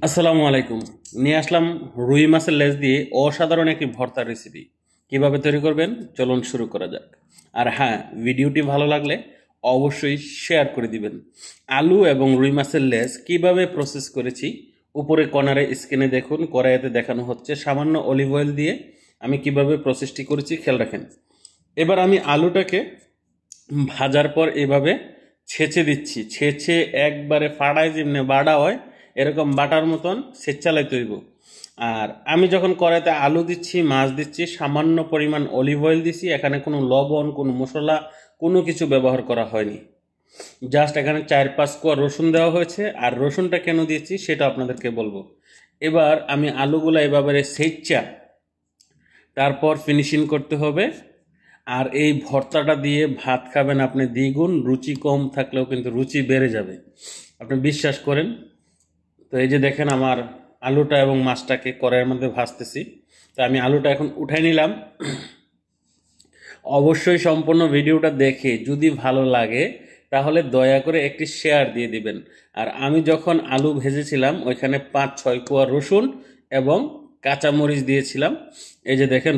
আসসালামু আলাইকুম। নিয়ে আসলাম রুই মাছের লেজ দিয়ে অসাধারণ একটি ভর্তা রেসিপি। কিভাবে তৈরি করবেন চলুন শুরু করা যাক। আর হ্যাঁ, ভিডিওটি ভালো লাগলে অবশ্যই শেয়ার করে দিবেন। আলু এবং রুই মাছের লেজ কিভাবে প্রসেস করেছি উপরে কর্নারে স্ক্রিনে দেখুন, কড়াইতে দেখানো হচ্ছে। সামান্য অলিভ অয়েল দিয়ে আমি কিভাবে প্রসেসটি করেছি খেয়াল রাখেন। এবার আমি আলুটাকে ভাজার পর এভাবে ছেঁচে দিচ্ছি, ছেঁচে একবারে ফাড়ায় যেমনি বাটা হয় এরকম বাটার মতন ছেঁচালাইতে হইব। আর আমি যখন কড়াইতে আলু দিচ্ছি, মাছ দিচ্ছি, সামান্য পরিমাণ অলিভ অয়েল দিচ্ছি। এখানে কোনো লবণ, কোনো মশলা, কোনো কিছু ব্যবহার করা হয়নি। জাস্ট এখানে 4-5 কোয়া রসুন দেওয়া হয়েছে। আর রসুনটা কেন দিয়েছি সেটা আপনাদেরকে বলবো। এবার আমি আলুগুলো এভাবে ছেঁচা তারপর ফিনিশিং করতে হবে। আর এই ভর্তাটা দিয়ে ভাত খাবেন আপনি দ্বিগুণ, রুচি কম থাকলেও কিন্তু রুচি বেড়ে যাবে, আপনি বিশ্বাস করেন। তো এই যে দেখেন আমার আলুটা এবং মাছটাকে কড়াইয়ের মধ্যে ভাজতেছি। তো আমি আলুটা এখন উঠাই নিলাম। অবশ্যই সম্পূর্ণ ভিডিওটা দেখে যদি ভালো লাগে তাহলে দয়া করে একটি শেয়ার দিয়ে দিবেন। আর আমি যখন আলু ভেজেছিলাম ওইখানে 5-6 কোয়া রসুন এবং কাঁচামরিচ দিয়েছিলাম। এই যে দেখেন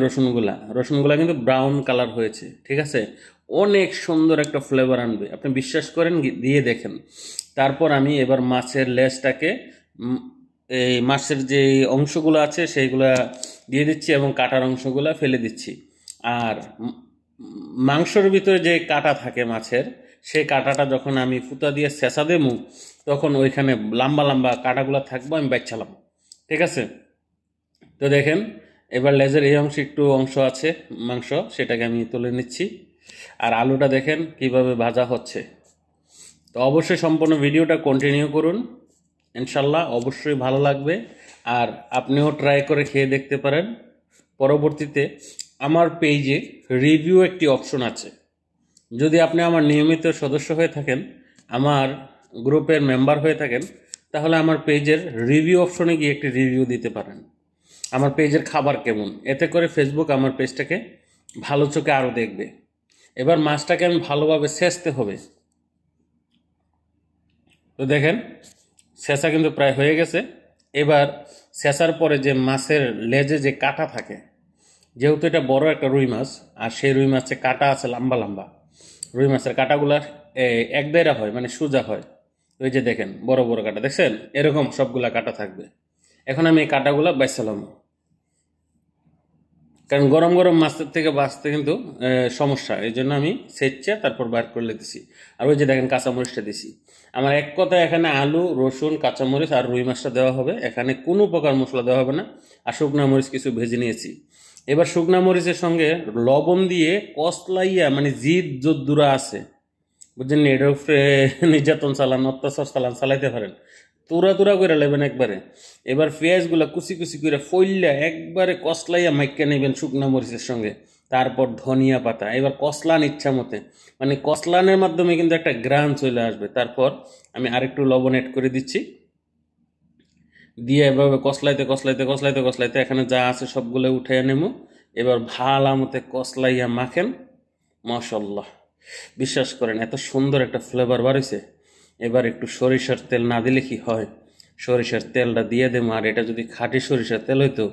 রসুনগুলা কিন্তু ব্রাউন কালার হয়েছে, ঠিক আছে। অনেক সুন্দর একটা ফ্লেভার আনবে, আপনি বিশ্বাস করেন, দিয়ে দেখেন। তারপর আমি এবার মাছের লেজটাকে এই মাছের যে অংশগুলো আছে সেইগুলা দিয়ে দিচ্ছি এবং কাটার অংশগুলা ফেলে দিচ্ছি। আর মাংসর ভিতরে যে কাটা থাকে মাছের, সেই কাটাটা যখন আমি ফুতা দিয়ে ছেঁচা দেবো তখন ওইখানে লম্বা লম্বা কাটাগুলো থাকবো, আমি বাচ্চালাম, ঠিক আছে। তো দেখেন এবার লেজের এই অংশ একটু অংশ আছে মাংস, সেটাকে আমি তুলে নিচ্ছি। আর আলুটা দেখেন কিভাবে ভাজা হচ্ছে। তো অবশ্যই সম্পূর্ণ ভিডিওটা কন্টিনিউ করুন, ইনশাল্লাহ অবশ্যই ভালো লাগবে। আর আপনিও ট্রাই করে খেয়ে দেখতে পারেন। পরবর্তীতে আমার পেজে রিভিউ একটি অপশন আছে। যদি আপনি আমার নিয়মিত সদস্য হয়ে থাকেন, আমার গ্রুপের মেম্বার হয়ে থাকেন, তাহলে আমার পেজের রিভিউ অপশনে গিয়ে একটি রিভিউ দিতে পারেন আমার পেজের খাবার কেমন। এতে করে ফেসবুক আমার পেজটাকে ভালো চোখে আরও দেখবে। এবার মাছটাকে আমি ভালোভাবে ছেঁচতে হবে। তো দেখেন ছেঁচা কিন্তু প্রায় হয়ে গেছে। এবার ছেঁচার পরে যে মাছের লেজে যে কাটা থাকে, যেহেতু এটা বড় একটা রুই মাছ, আর সেই রুই মাছের কাটা আছে লম্বা লম্বা, রুই মাছের কাটাগুলা এক দায়রা হয়, মানে সোজা হয়। ওই যে দেখেন বড় বড় কাটা দেখছেন, এরকম সবগুলা কাটা থাকবে। এখন আমি এই কাটাগুলা বাইসালাম, কারণ গরম গরম মাছের থেকে বাঁচতে কিন্তু সমস্যা, এই জন্য আমি সেচে তারপর বার করে দিছি। আর ওই যে দেখেন কাঁচামরিচটা দিছি। আমার এক কথায় এখানে আলু, রসুন, কাঁচামরিচ আর রুই মাছটা দেওয়া হবে, এখানে কোনো প্রকার মশলা দেওয়া হবে না। আর শুকনা মরিচ কিছু ভেজে নিয়েছি। এবার শুকনা মরিচের সঙ্গে লবণ দিয়ে কসলাইয়া, মানে জিদ যদ্দুরা আছে বুঝছেন, এটার উপরে নির্যাতন চালান, অত্যাচার চালান, চালাইতে পারেন, তুরা তুরা করে নেবেন একবারে। এবার পেঁয়াজগুলা কুচি কুচি করে ফইল্লা একবারে কসলাইয়া মাইকা নেবেন শুকনা মরিচের সঙ্গে। তারপর ধনিয়া পাতা, এবার কসলান ইচ্ছা মতে, মানে কসলানের মাধ্যমে কিন্তু একটা গ্রান চলে আসবে। তারপর আমি আরেকটু লবণ অ্যাড করে দিচ্ছি, দিয়ে এভাবে কসলাইতে কসলাইতে কসলাইতে কসলাইতে এখানে যা আছে সবগুলো উঠে নেবো। এবার ভালো মতে কসলাইয়া মাখেন। মাশাল্লাহ, বিশ্বাস করেন এত সুন্দর একটা ফ্লেভার বাড়িছে। এবার একটু সরিষার তেল না দিলে কি হয়, সরিষার তেলটা দিয়ে দেবো। আর এটা যদি খাঁটি সরিষার তেল হইতো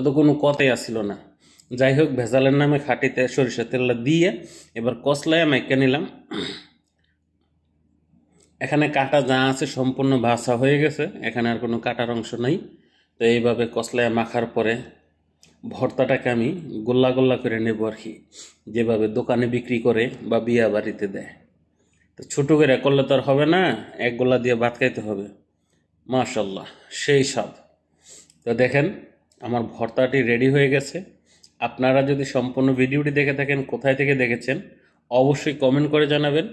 তো কোনো কথাই আসছিল না। যাই হোক, ভেজালের নামে খাঁটিতে সরিষার তেলটা দিয়ে এবার কসলাইয়া মাইকা নিলাম। এখানে কাটা যা আছে সম্পূর্ণ ভাসা হয়ে গেছে, এখানে আর কোনো কাটার অংশ নাই। তো এইভাবে কসলাইয়া মাখার পরে ভর্তাটাকে আমি গোল্লা গোল্লা করে নেব আর কি, যেভাবে দোকানে বিক্রি করে বা বিয়া বাড়িতে দেয়। তো ছোটো করে করলে তো আর হবে না, এক গোল্লা দিয়ে ভাত খাইতে হবে। মাশাল্লাহ, সেই স্বাদ। তো দেখেন আমার ভর্তাটি রেডি হয়ে গেছে। আপনারা যদি সম্পূর্ণ ভিডিওটি দেখে থাকেন, কোথায় থেকে দেখেছেন অবশ্যই কমেন্ট করে জানাবেন।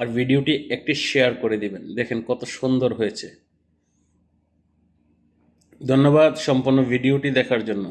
আর ভিডিওটি একটি শেয়ার করে দিবেন। দেখেন কত সুন্দর হয়েছে। ধন্যবাদ সম্পূর্ণ ভিডিওটি দেখার জন্য।